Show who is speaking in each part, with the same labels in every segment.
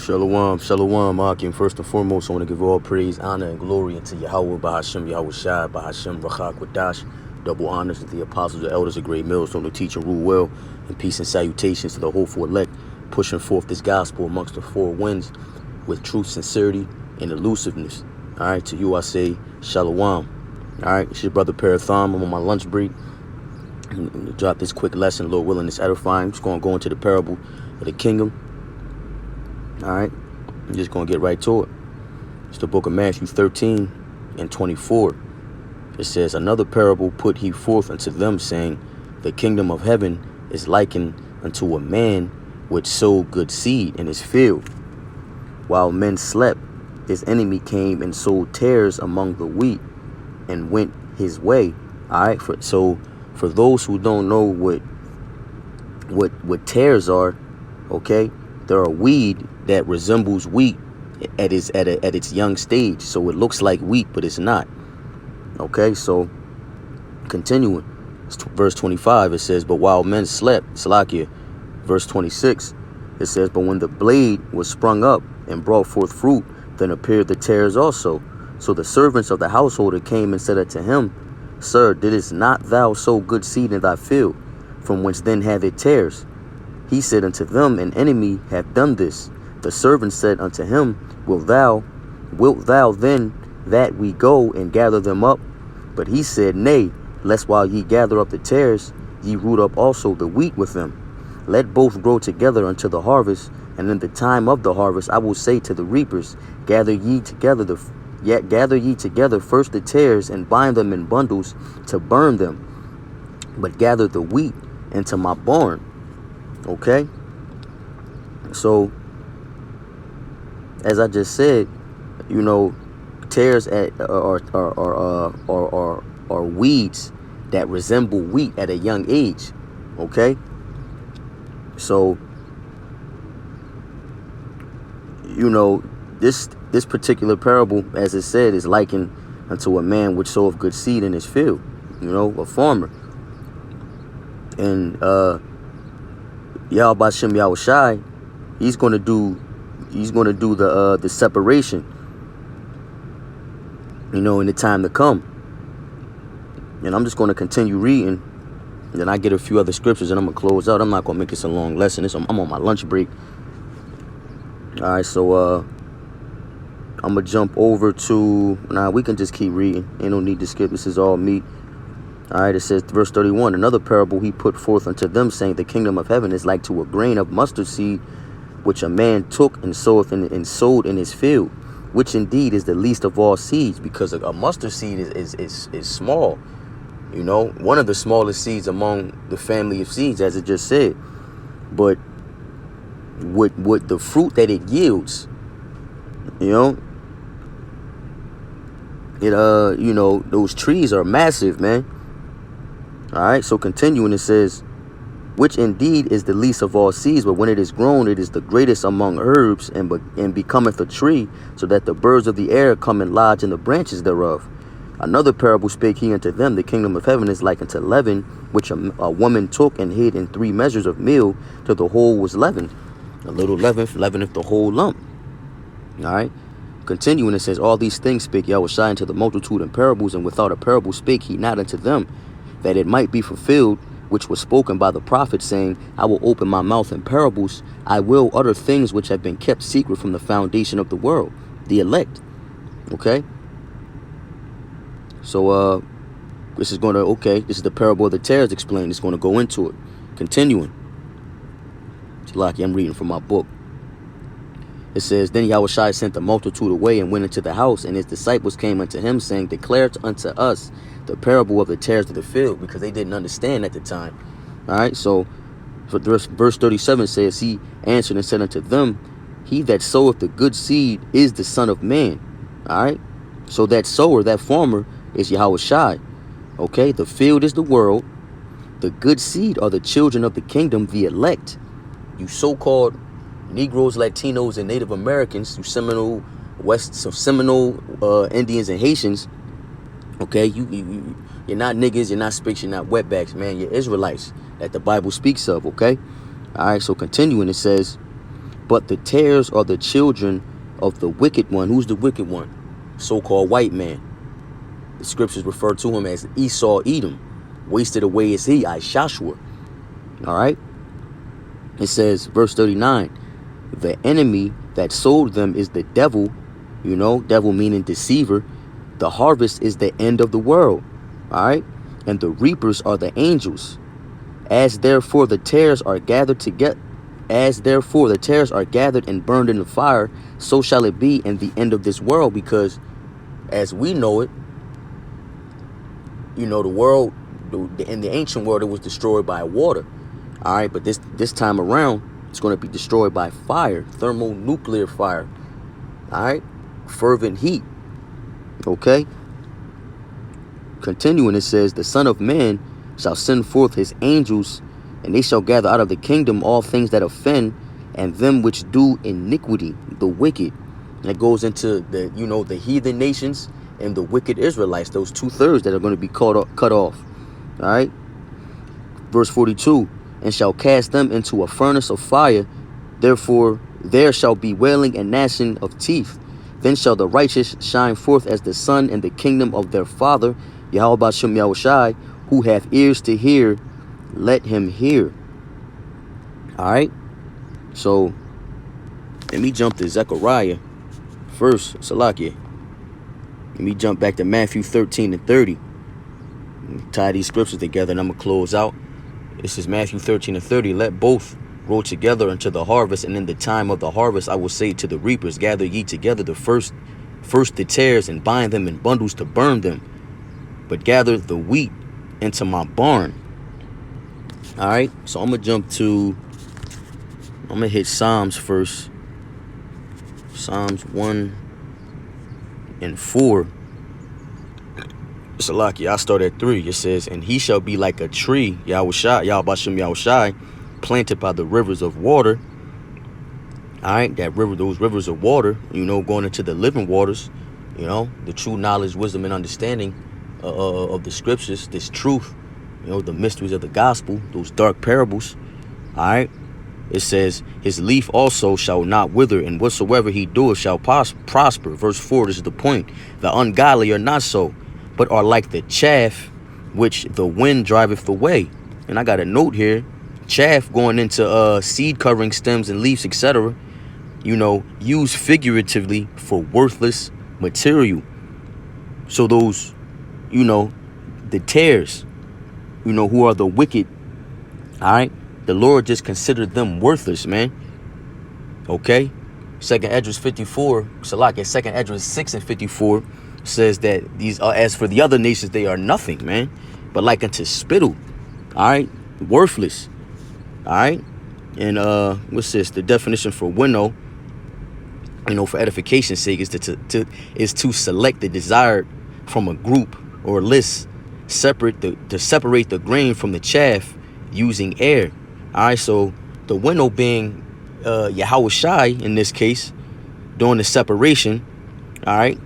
Speaker 1: Shalom, shalom, Akim. First and foremost, I want to give all praise, honor, and glory unto Yahweh, Bahashem, Yahweh Shai, Bahashem, Rachak, Wadash. Double honors to the apostles, the elders, the great millstone, to teach and rule well, and peace and salutations to the hopeful elect, pushing forth this gospel amongst the four winds with truth, sincerity, and elusiveness. All right, to you I say, shalom. All right, it's your brother Parathon. I'm on my lunch break. I'm going to drop this quick lesson, Lord willing, it's edifying. I'm just going to go into the parable of the kingdom. All right, I'm just going to get right to it. It's the book of Matthew 13 and 24. It says, another parable put he forth unto them, saying, the kingdom of heaven is likened unto a man which sowed good seed in his field. While men slept, his enemy came and sowed tares among the wheat and went his way. All right, so for those who don't know what tares are, okay, they're a weed that resembles wheat at its young stage. So it looks like wheat, but it's not. Okay, so continuing, verse 25, it says, but while men slept, Salakia, verse 26, it says, but when the blade was sprung up and brought forth fruit, then appeared the tares also. So the servants of the householder came and said unto him, Sir, didst not thou sow good seed in thy field? From whence then have it tares? He said unto them, an enemy hath done this. The servant said unto him, wilt thou then that we go and gather them up? But he said, nay, lest while ye gather up the tares, ye root up also the wheat with them. Let both grow together unto the harvest, and in the time of the harvest I will say to the reapers, gather ye together first the tares, and bind them in bundles to burn them, but gather the wheat into my barn. Okay, so as I just said, you know, tares are weeds that resemble wheat at a young age. Okay, so you know, this particular parable, as it said, is likened unto a man which soweth good seed in his field. You know, a farmer. And Yahweh Shem Yahweh Shai, he's gonna do the separation, you know, in the time to come. And I'm just gonna continue reading, and then I get a few other scriptures, and I'm gonna close out. I'm not gonna make this a long lesson. I'm on my lunch break. All right, so I'm gonna jump over to, we can just keep reading. Ain't no need to skip. This is all meat. All right, it says, verse 31, another parable he put forth unto them, saying, the kingdom of heaven is like to a grain of mustard seed, which a man took and sowed in his field, which indeed is the least of all seeds, because a mustard seed is small. You know, one of the smallest seeds among the family of seeds, as it just said. But with the fruit that it yields, you know, you know, those trees are massive, man. All right, so continuing, it says, which indeed is the least of all seeds, but when it is grown, it is the greatest among herbs, and becometh a tree, so that the birds of the air come and lodge in the branches thereof. Another parable spake he unto them, the kingdom of heaven is like unto leaven, which a woman took and hid in 3 measures of meal, till the whole was leavened. A little leaveneth the whole lump. All right. Continuing, it says, all these things spake Yahweh Shai unto the multitude in parables, and without a parable spake he not unto them, that it might be fulfilled, which was spoken by the prophet, saying, I will open my mouth in parables. I will utter things which have been kept secret from the foundation of the world, the elect. Okay. So, this is the parable of the tares explained. It's going to go into it. Continuing. Lucky, I'm reading from my book. It says, then Yahweh Shai sent the multitude away and went into the house, and his disciples came unto him, saying, declare unto us the parable of the tares of the field, because they didn't understand at the time. All right, so for verse 37 says, he answered and said unto them, he that soweth the good seed is the Son of Man. All right, so that sower, that farmer, is Yahweh Shai. Okay, the field is the world. The good seed are the children of the kingdom, the elect. You so-called Negroes, Latinos, and Native Americans, you Seminole Indians and Haitians. Okay, you're not niggas, you're not spicks, you're not wetbacks, man. You're Israelites that the Bible speaks of. Okay, all right. So continuing, it says, But the tares are the children of the wicked one. Who's the wicked one? So-called white man. The scriptures refer to him as Esau Edom. Wasted away is he, Joshua. All right. It says, verse 39, the enemy that sold them is the devil, devil meaning deceiver. The harvest is the end of the world. All right. And the reapers are the angels. As therefore the tares are gathered and burned in the fire, so shall it be in the end of this world. Because as we know it, the world, in the ancient world, it was destroyed by water. All right, but this time around, it's going to be destroyed by fire, thermonuclear fire. All right, fervent heat. Okay. Continuing, it says, the Son of Man shall send forth his angels, and they shall gather out of the kingdom all things that offend, and them which do iniquity, the wicked. And it goes into the heathen nations and the wicked Israelites, those 2/3 that are going to be cut off. All right. Verse 42, and shall cast them into a furnace of fire. Therefore there shall be wailing and gnashing of teeth. Then shall the righteous shine forth as the sun in the kingdom of their Father. Yahweh Bashem Yahushai, who hath ears to hear, let him hear. All right. So let me jump to Zechariah first. Salakia. Let me jump back to Matthew 13 and 30. Tie these scriptures together and I'm going to close out. This is Matthew 13 and 30. Let both grow together unto the harvest, and in the time of the harvest I will say to the reapers, gather ye together the first the tares, and bind them in bundles to burn them, but gather the wheat into my barn. All right, so I'm going to hit Psalms first. Psalms 1 and 4. Salaki, I start at 3. It says, and he shall be like a tree, Yahushai, planted by the rivers of water. All right, those rivers of water, going into the living waters, the true knowledge, wisdom, and understanding of the scriptures, this truth, the mysteries of the gospel, those dark parables. All right. It says, his leaf also shall not wither, and whatsoever he doeth shall prosper. Verse 4, this is the point. The ungodly are not so, but are like the chaff which the wind driveth away. And I got a note here. Chaff going into seed covering stems and leaves, etc. Used figuratively for worthless material. So those, the tares, who are the wicked, all right, the Lord just considered them worthless, man. Okay. 2nd Esdras 54, Salaki, 2nd Esdras 6 and 54 says that these are, as for the other nations, they are nothing, man, but like unto spittle. All right. Worthless. All right. And what's this? The definition for winnow, for edification's sake, is to select the desired from a group or list, to separate the grain from the chaff using air. All right, so the winnow being Yahushai in this case, doing the separation. All right,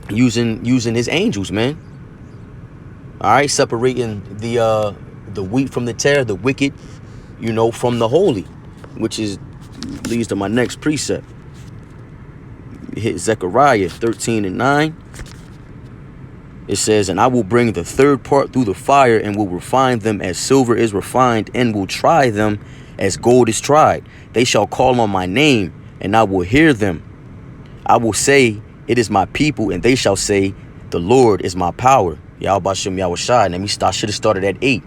Speaker 1: using his angels, man. All right, separating the wheat from the tare, the wicked, from the holy, which leads to my next precept. Hit Zechariah 13 and 9. It says, and I will bring the third part through the fire, and will refine them as silver is refined, and will try them as gold is tried. They shall call on my name, and I will hear them. I will say, it is my people, and they shall say, the Lord is my power. Yahweh Bashem Yahushai. I should have started at 8.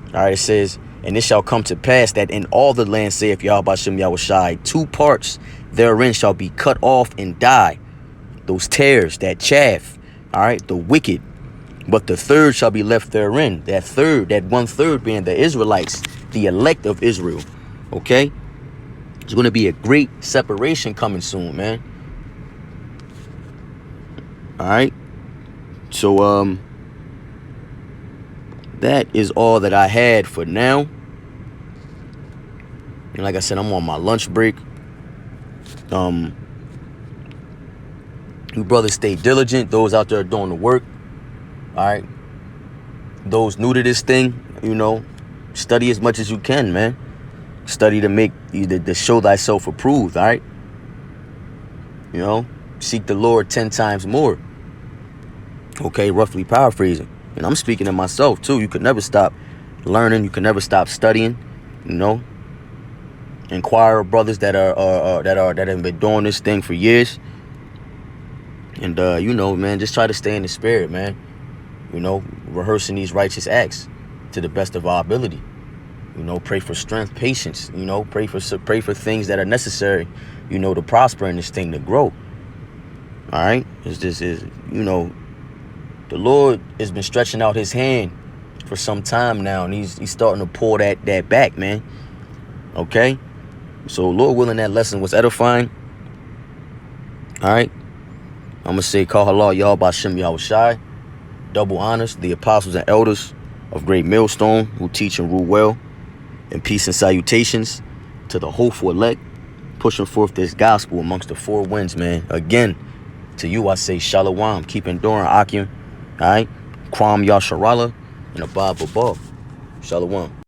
Speaker 1: All right, it says, and it shall come to pass that in all the land, saith Yahweh Bashem Yahushai, 2 parts therein shall be cut off and die. Those tares, that chaff. All right, the wicked, but the third shall be left therein. That 1/3 being the Israelites, the elect of Israel. Okay, there's going to be a great separation coming soon, man. All right, so that is all that I had for now. And like I said, I'm on my lunch break. You brothers stay diligent. Those out there doing the work. All right. Those new to this thing, study as much as you can, man. Study to show thyself approved, all right? You know, seek the Lord 10 times more. Okay, roughly paraphrasing. And I'm speaking to myself too. You could never stop learning. You can never stop studying. You know, inquire of brothers that have been doing this thing for years. And you know, man, just try to stay in the spirit, man. You know, rehearsing these righteous acts to the best of our ability. You know, pray for strength, patience. You know, pray for things that are necessary. You know, to prosper in this thing, to grow. All right, you know, the Lord has been stretching out His hand for some time now, and He's starting to pull that back, man. Okay, so Lord willing, that lesson was edifying. All right, I'm gonna say, call halal y'all by Shem Yahushai. Double honors the apostles and elders of Great Millstone who teach and rule well. And peace and salutations to the hopeful elect pushing forth this gospel amongst the four winds, man. Again, to you I say shalom. Keep enduring, Akim. All right? Kwam Yasharala and above above. Shalom.